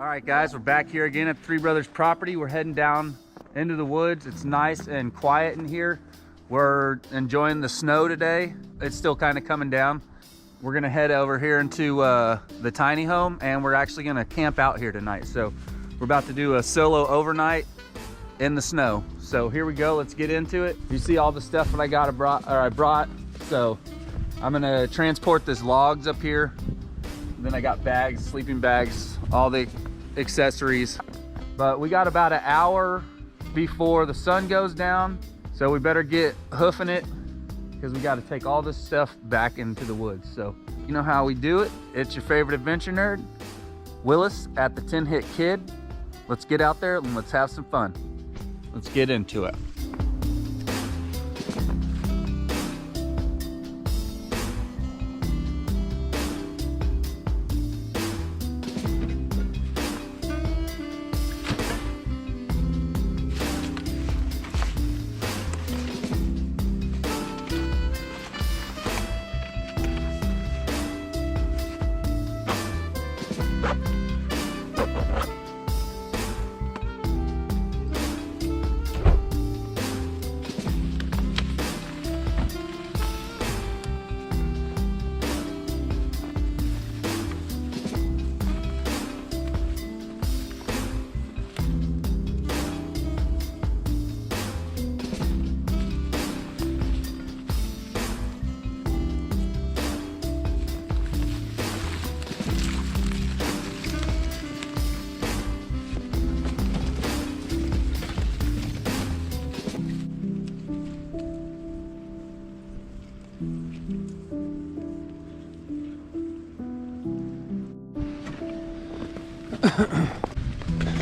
right, guys, we're back here again at Three Brothers property. We're heading down into the woods. It's nice and quiet in here. We're enjoying the snow today. It's still kind of coming down. We're gonna head over here into the tiny home, and we're actually gonna camp out here tonight. So we're about to do a solo overnight in the snow. So here we go, let's get into it. You see all the stuff that I brought. So I'm gonna transport this logs up here. Then I got bags, sleeping bags, all the accessories. But we got about an hour before the sun goes down. So we better get hoofing it because we got to take all this stuff back into the woods. So you know how we do it. It's your favorite adventure nerd, Willis at the 10 Hit Kid. Let's get out there and let's have some fun. Let's get into it.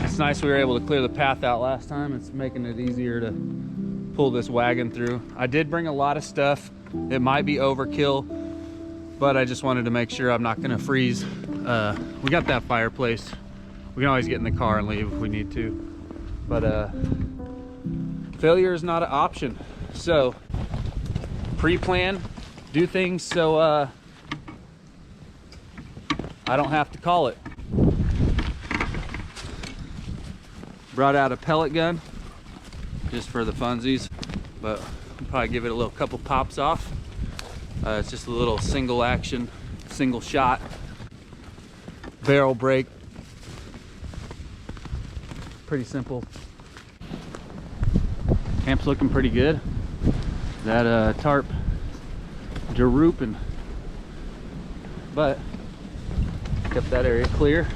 It's nice we were able to clear the path out last time. It's making it easier to pull this wagon through. I did bring a lot of stuff. It might be overkill, but I just wanted to make sure I'm not gonna freeze. We got that fireplace. We can always get in the car and leave if we need to. But failure is not an option. So pre-plan, do things so I don't have to call it. Brought out a pellet gun just for the funsies, but we'll probably give it a little couple pops off. It's just a little single action, single shot barrel break. Pretty simple. Camp's looking pretty good. That tarp drooping, but kept that area clear.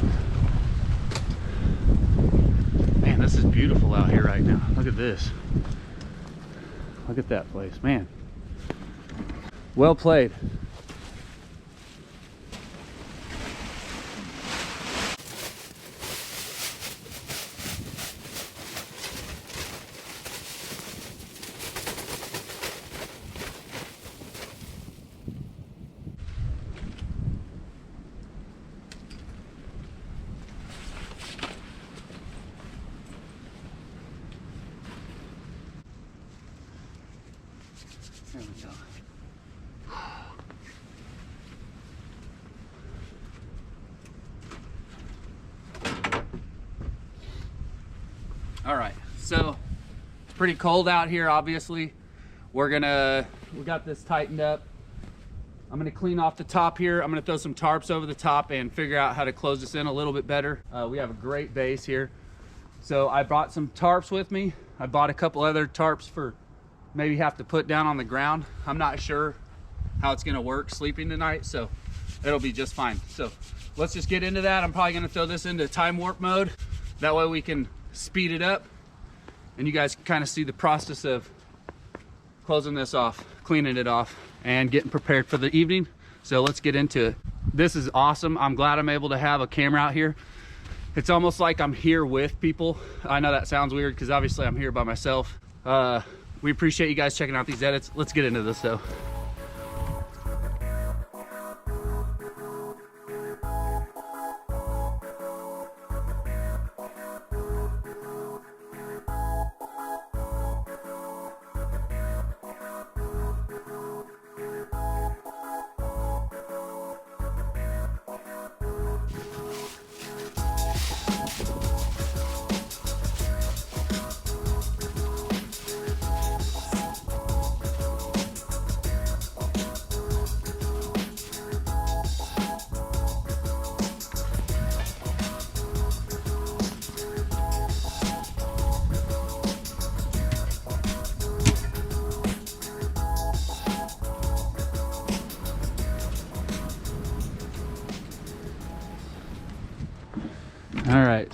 Man, this is beautiful out here right now. Look at this. Look at that place, man. Well played. There we go. All right, so it's pretty cold out here, obviously. We got this tightened up. I'm gonna clean off the top here. I'm gonna throw some tarps over the top and figure out how to close this in a little bit better. We have a great base here. So I brought some tarps with me. I bought a couple other tarps for maybe have to put down on the ground. I'm not sure how it's gonna work sleeping tonight, so it'll be just fine. So let's just get into that. I'm probably gonna throw this into time warp mode. That way we can speed it up and you guys can kind of see the process of closing this off, cleaning it off, and getting prepared for the evening. So let's get into it. This is awesome. I'm glad I'm able to have a camera out here. It's almost like I'm here with people. I know that sounds weird because obviously I'm here by myself. We appreciate you guys checking out these edits. Let's get into this though.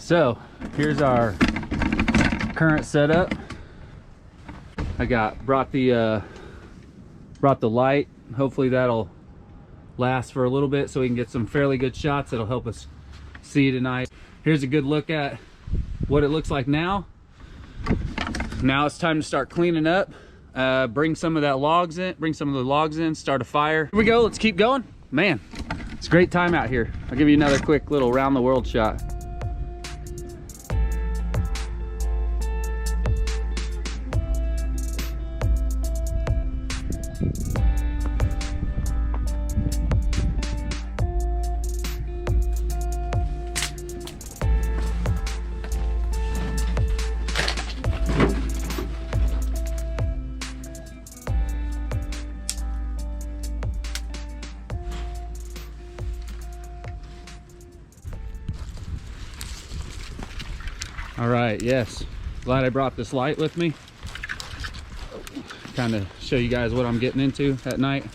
So here's our current setup. I brought the light. Hopefully that'll last for a little bit so we can get some fairly good shots that'll help us see tonight. Here's a good look at what it looks like now. Now it's time to start cleaning up. Bring some of the logs in, start a fire. Here we go, let's keep going. Man, it's a great time out here. I'll give you another quick little round the world shot. All right, yes, glad I brought this light with me. Kind of show you guys what I'm getting into at night.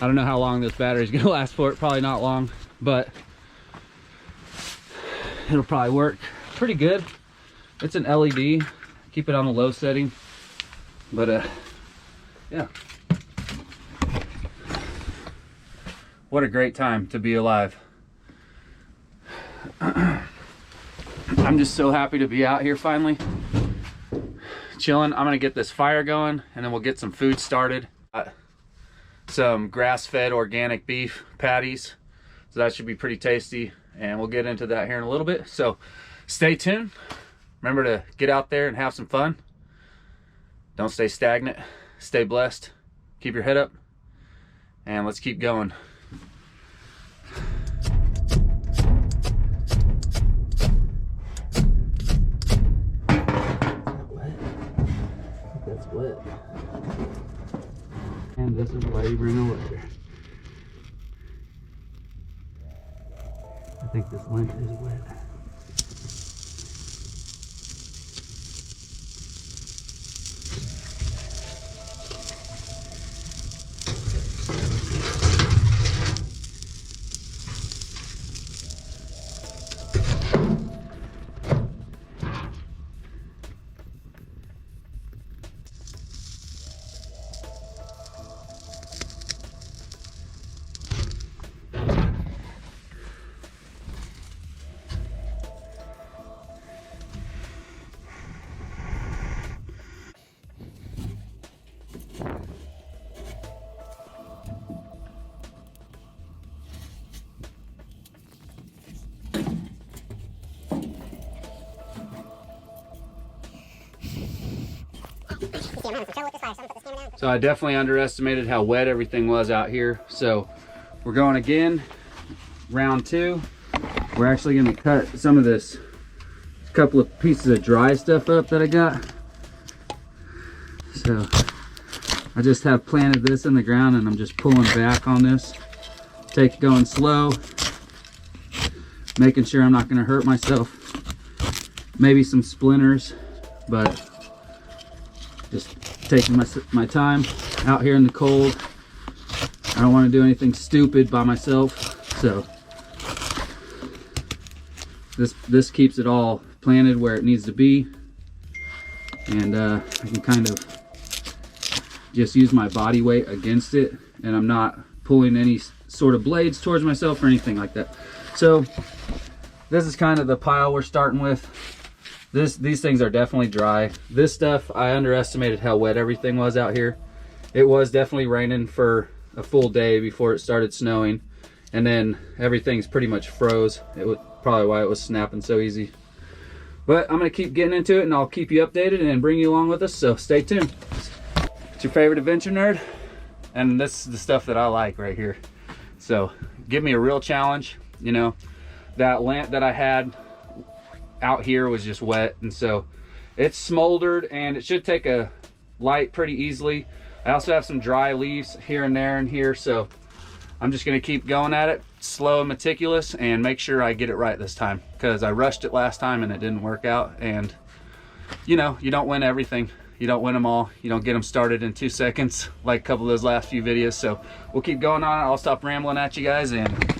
I don't know how long this battery's gonna last for. Probably not long, but it'll probably work pretty good. It's an LED. Keep it on the low setting, but yeah. What a great time to be alive. I'm just so happy to be out here finally, chilling. I'm gonna get this fire going and then we'll get some food started. Some grass-fed organic beef patties, so that should be pretty tasty, and we'll get into that here in a little bit. So stay tuned. Remember to get out there and have some fun. Don't stay stagnant. Stay blessed. Keep your head up, and let's keep going. Wet. And this is why you bring a ladder. I think this lint is wet. So I definitely underestimated how wet everything was out here. So we're going again, round 2. We're actually going to cut some of this couple of pieces of dry stuff up that I got. So I just have planted this in the ground and I'm just pulling back on this. Going slow, making sure I'm not going to hurt myself. Maybe some splinters, but just taking my time out here in the cold. I don't want to do anything stupid by myself, so this keeps it all planted where it needs to be, and I can kind of just use my body weight against it, and I'm not pulling any sort of blades towards myself or anything like that. So this is kind of the pile we're starting with. These things are definitely dry. This stuff, I underestimated how wet everything was out here. It was definitely raining for a full day before it started snowing, and then everything's pretty much froze. It was probably why it was snapping so easy. But I'm gonna keep getting into it and I'll keep you updated and bring you along with us, so stay tuned. It's your favorite adventure nerd, and this is the stuff that I like right here. So give me a real challenge. You know, that lamp that I had out here was just wet, and so it's smoldered and it should take a light pretty easily. I also have some dry leaves here and there and here, so I'm just going to keep going at it slow and meticulous and make sure I get it right this time, because I rushed it last time and it didn't work out. And you know, you don't win everything, you don't win them all, you don't get them started in 2 seconds like a couple of those last few videos. So we'll keep going on. I'll stop rambling at you guys and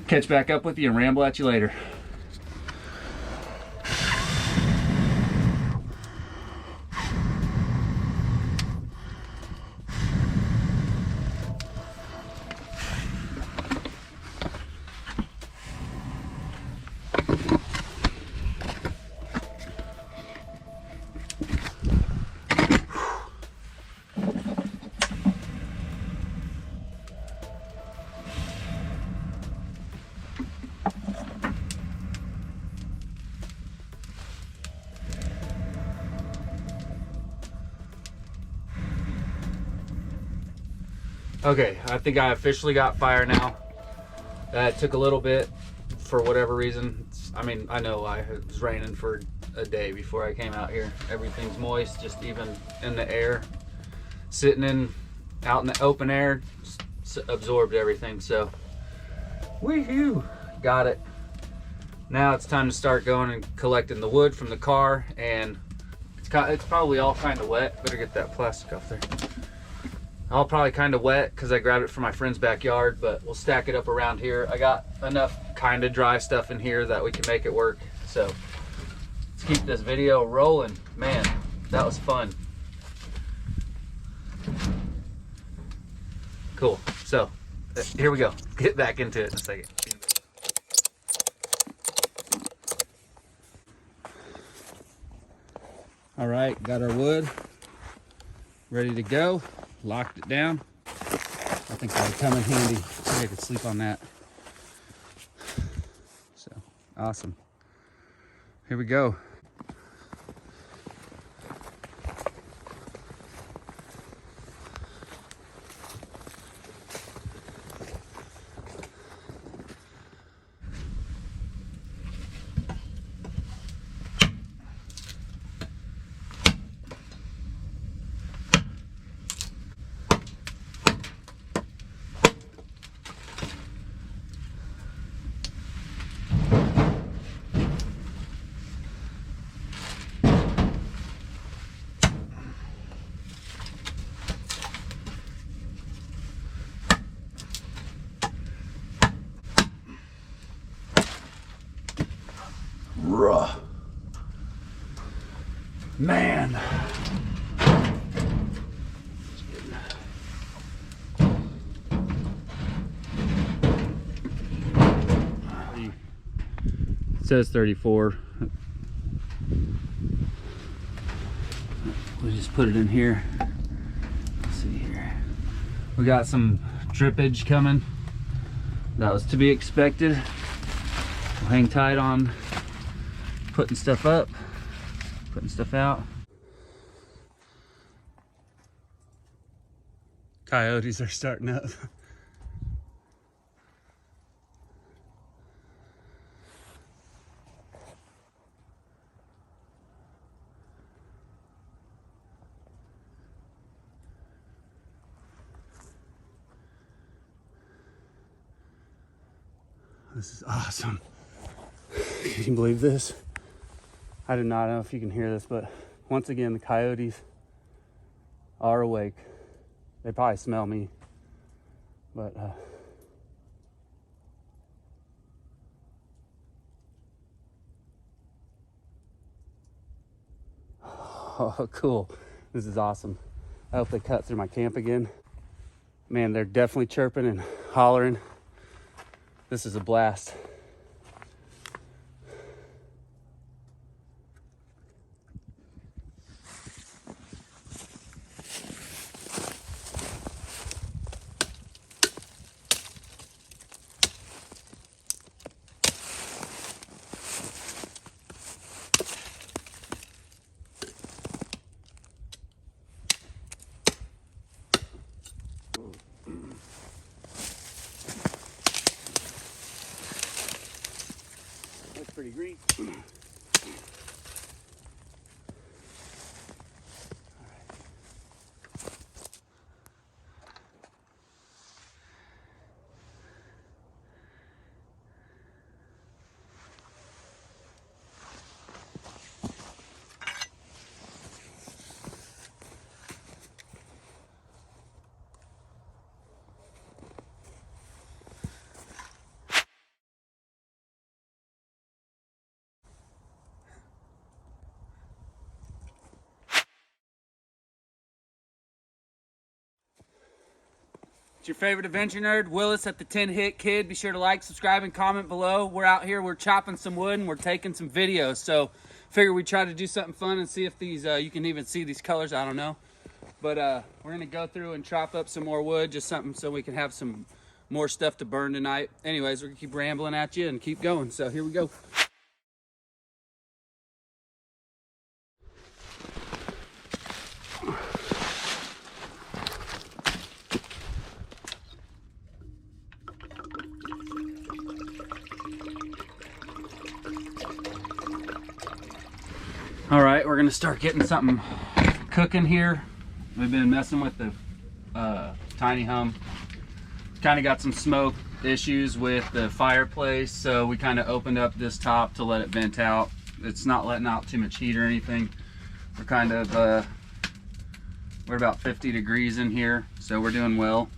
catch back up with you and ramble at you later. Okay, I think I officially got fire now. It took a little bit for whatever reason. I mean, I know it was raining for a day before I came out here. Everything's moist, just even in the air. Sitting out in the open air, absorbed everything. So, woohoo, got it. Now it's time to start going and collecting the wood from the car, and it's probably all kind of wet. Better get that plastic off there. All probably kind of wet because I grabbed it from my friend's backyard, but we'll stack it up around here. I got enough kind of dry stuff in here that we can make it work. So let's keep this video rolling. Man, that was fun. Cool. So here we go. Get back into it in a second. All right, got our wood ready to go. Locked it down. I think that'll come in handy. I could sleep on that. So awesome. Here we go. Man. It says 34. We'll just put it in here. Let's see here. We got some drippage coming. That was to be expected. We'll hang tight on putting stuff up, putting stuff out. Coyotes are starting up. This is awesome. Can you believe this? I do not know if you can hear this, but once again, the coyotes are awake. They probably smell me, but oh, cool. This is awesome. I hope they cut through my camp again. Man, they're definitely chirping and hollering. This is a blast. That's pretty green. It's your favorite adventure nerd, Willis at the 10 Hit Kid. Be sure to like, subscribe, and comment below. We're out here, we're chopping some wood, and we're taking some videos. So figure we try to do something fun and see if these, you can even see these colors, I don't know. But we're gonna go through and chop up some more wood, just something so we can have some more stuff to burn tonight. Anyways, we're gonna keep rambling at you and keep going. So here we go. to start getting something cooking here. We've been messing with the tiny home. Kind of got some smoke issues with the fireplace, so we kind of opened up this top to let it vent out. It's not letting out too much heat or anything. We're kind of we're about 50 degrees in here, so we're doing well.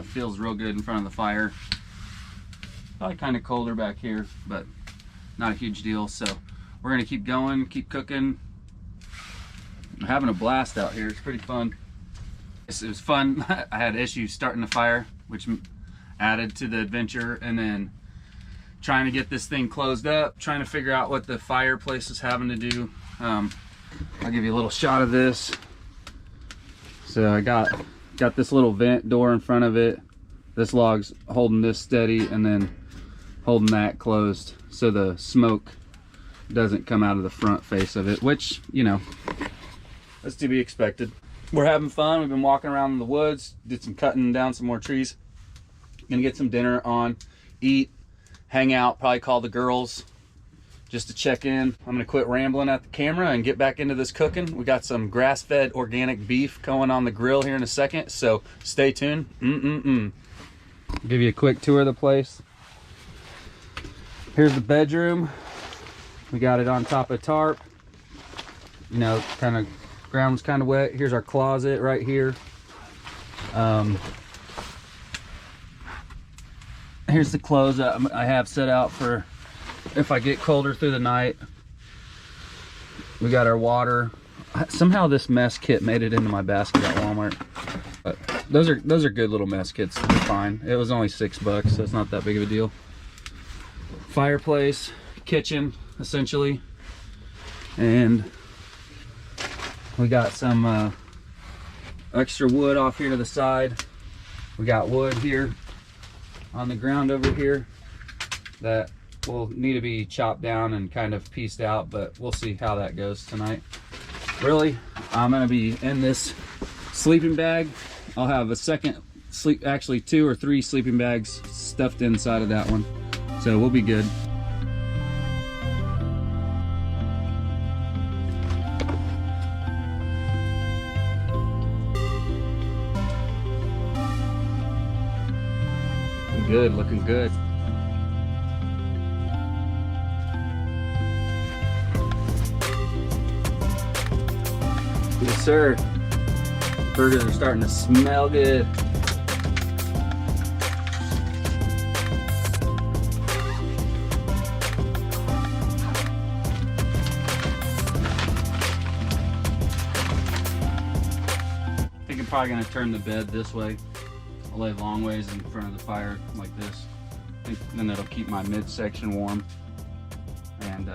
Feels real good in front of the fire. Probably kind of colder back here, but not a huge deal. So we're gonna keep going, keep cooking. I'm having a blast out here. It's pretty fun. It was fun. I had issues starting the fire, which added to the adventure, and then trying to get this thing closed up, trying to figure out what the fireplace is having to do. I'll give you a little shot of this. So I got this little vent door in front of it. This log's holding this steady and then holding that closed so the smoke doesn't come out of the front face of it, which, you know, that's to be expected. We're having fun. We've been walking around in the woods, did some cutting down some more trees. Gonna get some dinner on, eat, hang out, probably call the girls just to check in. I'm gonna quit rambling at the camera and get back into this cooking. We got some grass-fed organic beef going on the grill here in a second, so stay tuned. Give you a quick tour of the place. Here's the bedroom. We got it on top of a tarp. You know, kind of ground's kind of wet. Here's our closet right here. Here's the clothes I have set out for if I get colder through the night. We got our water. Somehow this mess kit made it into my basket at Walmart. But those are good little mess kits. They're fine. It was only $6, so it's not that big of a deal. Fireplace, kitchen, essentially, and we got some extra wood off here to the side. We got wood here on the ground over here that will need to be chopped down and kind of pieced out, but we'll see how that goes tonight. Really, I'm gonna be in this sleeping bag. I'll have a second actually 2 or 3 sleeping bags stuffed inside of that one, so we'll be good. Good, looking good. Yes, sir. Burgers are starting to smell good. I think I'm probably gonna turn the bed this way. I'll lay long ways in front of the fire like this. I think then that'll keep my midsection warm and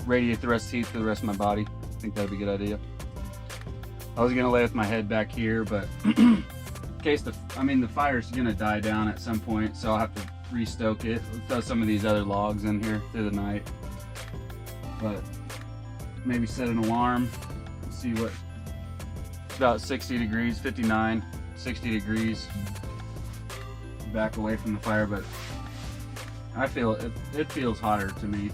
radiate the rest of the heat to the rest of my body. I think that'd be a good idea. I was gonna lay with my head back here, but in case the fire's gonna die down at some point, so I'll have to restoke it. We'll throw some of these other logs in here through the night, but maybe set an alarm. See what. It's about 60 degrees, 59. 60 degrees back away from the fire, but I feel it feels hotter to me.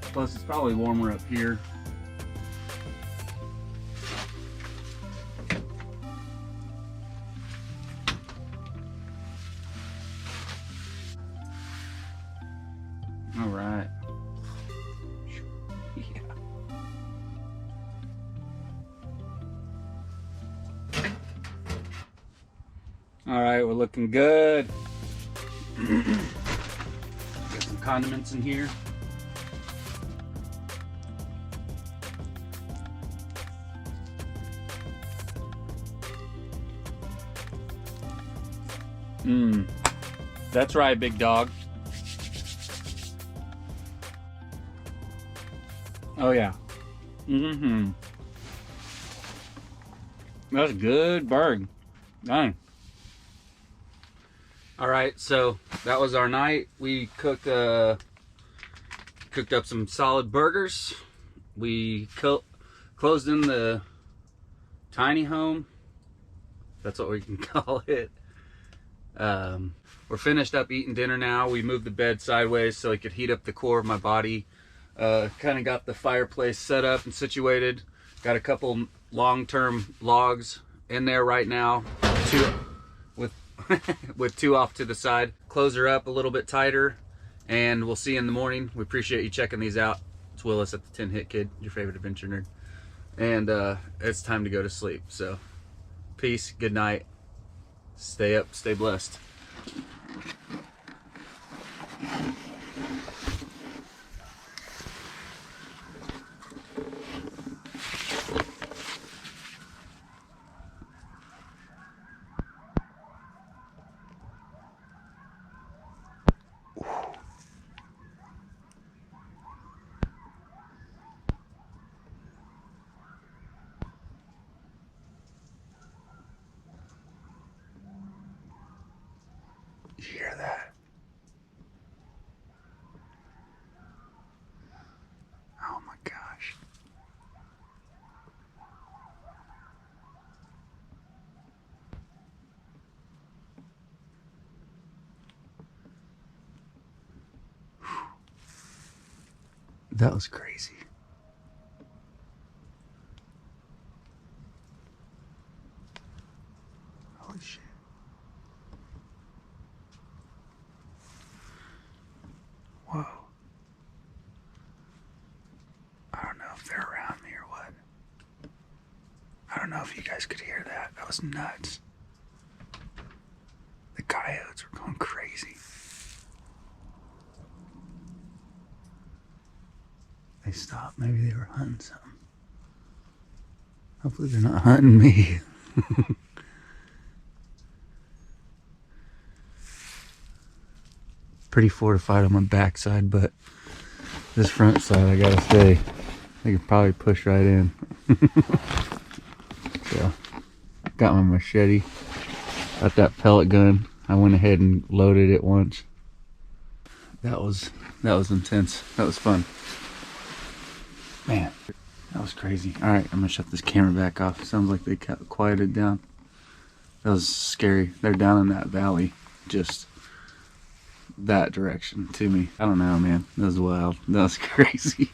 Plus it's probably warmer up here. All right. Yeah. All right, we're looking good. Got some condiments in here. That's right, big dog. Oh yeah. That's a good bird. Dang. All right, so that was our night. We cooked up some solid burgers. We closed in the tiny home. That's what we can call it. We're finished up eating dinner now. We moved the bed sideways so it could heat up the core of my body. Kind of got the fireplace set up and situated. Got a couple long-term logs in there right now, two with with two off to the side. Close her up a little bit tighter, and we'll see you in the morning. We appreciate you checking these out. It's Willis at the 10 Hit Kid, your favorite adventure nerd. And it's time to go to sleep. So peace, good night, stay up, stay blessed. Did you hear that? Oh my gosh. That was crazy. Holy shit. Whoa. I don't know if they're around me or what. I don't know if you guys could hear that. That was nuts. The coyotes were going crazy. They stopped. Maybe they were hunting something. Hopefully they're not hunting me. Pretty fortified on my backside, but this front side I gotta say, they could probably push right in. So, got my machete, got that pellet gun. I went ahead and loaded it once. That was intense. That was fun. Man, that was crazy. All right, I'm gonna shut this camera back off. Sounds like they quieted down. That was scary. They're down in that valley, just that direction to me. I don't know, man. That was wild. That was crazy.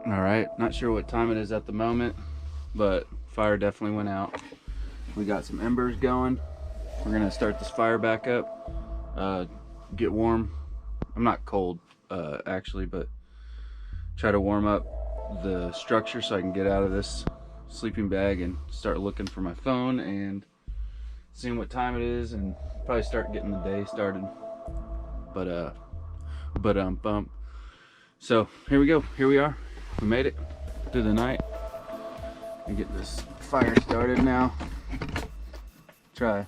All right, not sure what time it is at the moment, but fire definitely went out. We got some embers going. We're gonna start this fire back up, get warm. I'm not cold, actually, but try to warm up the structure so I can get out of this sleeping bag and start looking for my phone and seeing what time it is, and probably start getting the day started. But so here we go. Here we are. We made it through the night. And get this fire started now. Try.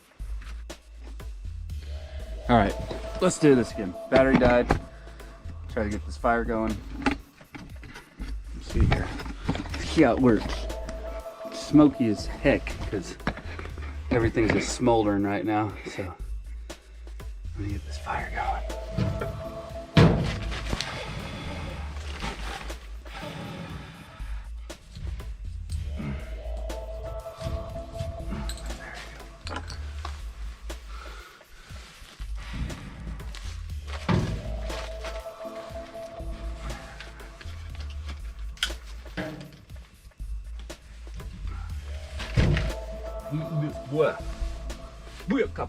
All right, let's do this again. Battery died. Try to get this fire going. Let's see here. See how it works. It's smoky as heck because everything's just smoldering right now. So I'm gonna get this fire going.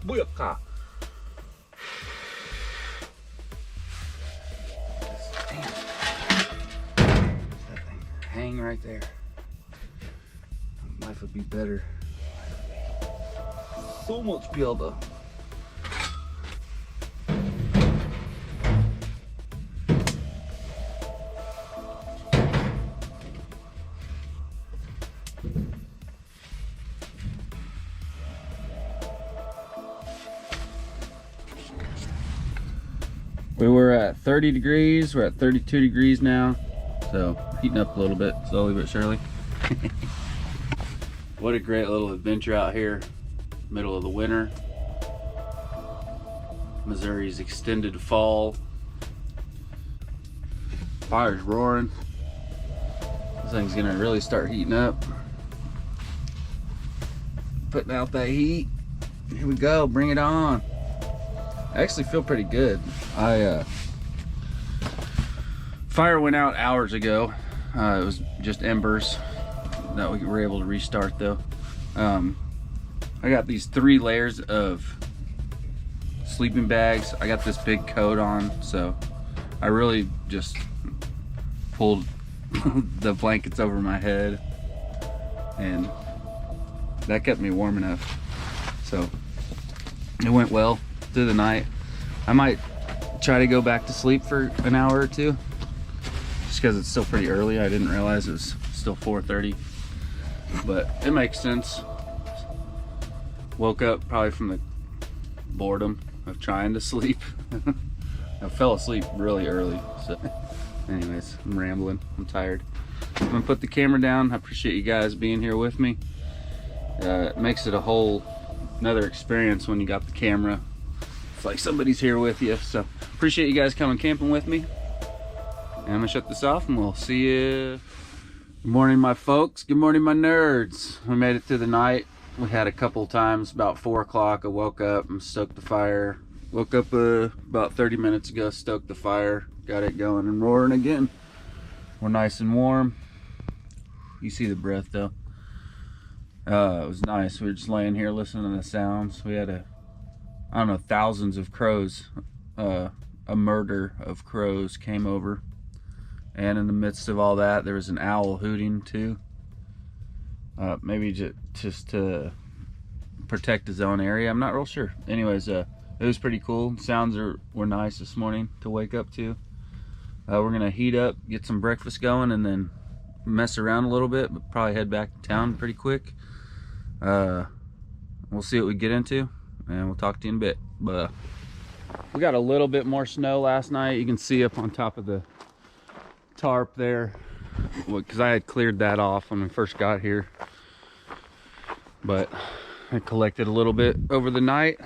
Booyaka. Damn. That thing hang right there. Life would be better. So much better. We were at 30 degrees, we're at 32 degrees now, so heating up a little bit, slowly but surely. What a great little adventure out here, middle of the winter. Missouri's extended fall. Fire's roaring. This thing's gonna really start heating up. Putting out that heat. Here we go, bring it on. I actually feel pretty good. Fire went out hours ago. It was just embers that we were able to restart though. I got these 3 layers of sleeping bags. I got this big coat on, so I really just pulled the blankets over my head, and that kept me warm enough. So it went well through the night. I might try to go back to sleep for an hour or two, just because it's still pretty early. I didn't realize it was still 4:30, but it makes sense. Woke up probably from the boredom of trying to sleep. I fell asleep really early, so anyways, I'm rambling, I'm tired. I'm gonna put the camera down. I appreciate you guys being here with me. It makes it a whole another experience when you got the camera. It's like somebody's here with you, so appreciate you guys coming camping with me. And I'm gonna shut this off and we'll see you. Good morning, my folks. Good morning, my nerds. We made it through the night. We had a couple times about 4 o'clock. I woke up and stoked the fire. Woke up about 30 minutes ago, stoked the fire, got it going and roaring again. We're nice and warm. You see the breath though. It was nice. We were just laying here listening to the sounds. We had I don't know, thousands of crows. A murder of crows came over. And in the midst of all that, there was an owl hooting too. Maybe just to protect his own area. I'm not real sure. Anyways, it was pretty cool. Sounds were nice this morning to wake up to. We're gonna heat up, get some breakfast going, and then mess around a little bit, but probably head back to town pretty quick. We'll see what we get into, and we'll talk to you in a bit. But we got a little bit more snow last night. You can see up on top of the tarp there, because I had cleared that off when we first got here, but I collected a little bit over the night,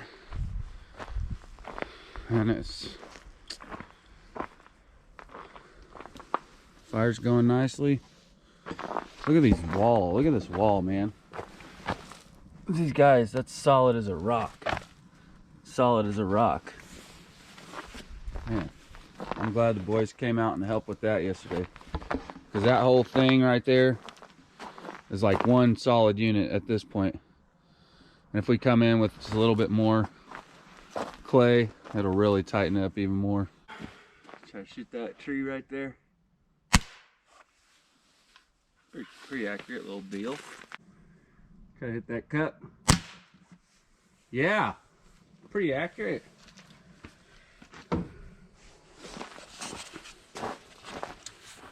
and fire's going nicely. Look at these wall. Look at this wall, man. These guys, that's solid as a rock. Solid as a rock. Man, I'm glad the boys came out and helped with that yesterday, because that whole thing right there is like one solid unit at this point. And if we come in with just a little bit more clay, it'll really tighten it up even more. Try to shoot that tree right there. Pretty accurate little deal. Try to hit that cup. Yeah, pretty accurate. I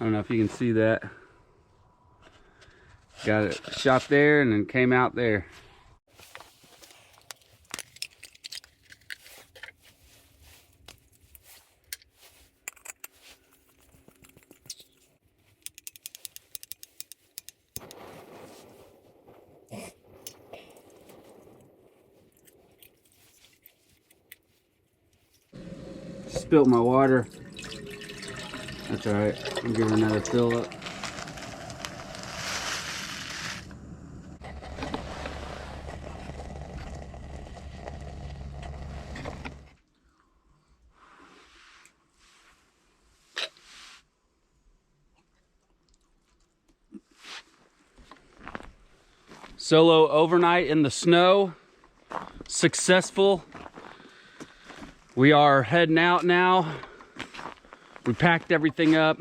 don't know if you can see that. Got it shot there and then came out there. Spilt my water. That's all right. I'm giving another fill up. Solo overnight in the snow. Successful. We are heading out now. We packed everything up.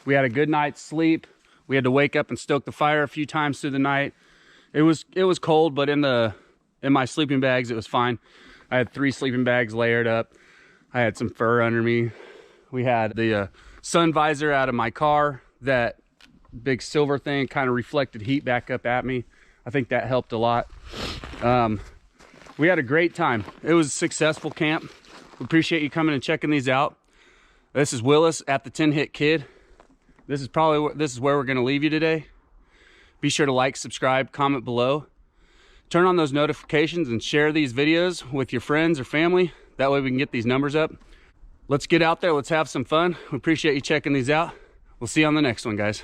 We had a good night's sleep. We had to wake up and stoke the fire a few times through the night. It was cold, but in my sleeping bags it was fine. I had 3 sleeping bags layered up. I had some fur under me. We had the sun visor out of my car. That big silver thing kind of reflected heat back up at me. I think that helped a lot. We had a great time. It was a successful camp. We appreciate you coming and checking these out. This is Willis at the 10 Hit Kid. This is where we're going to leave you today. Be sure to like, subscribe, comment below. Turn on those notifications and share these videos with your friends or family. That way we can get these numbers up. Let's get out there. Let's have some fun. We appreciate you checking these out. We'll see you on the next one, guys.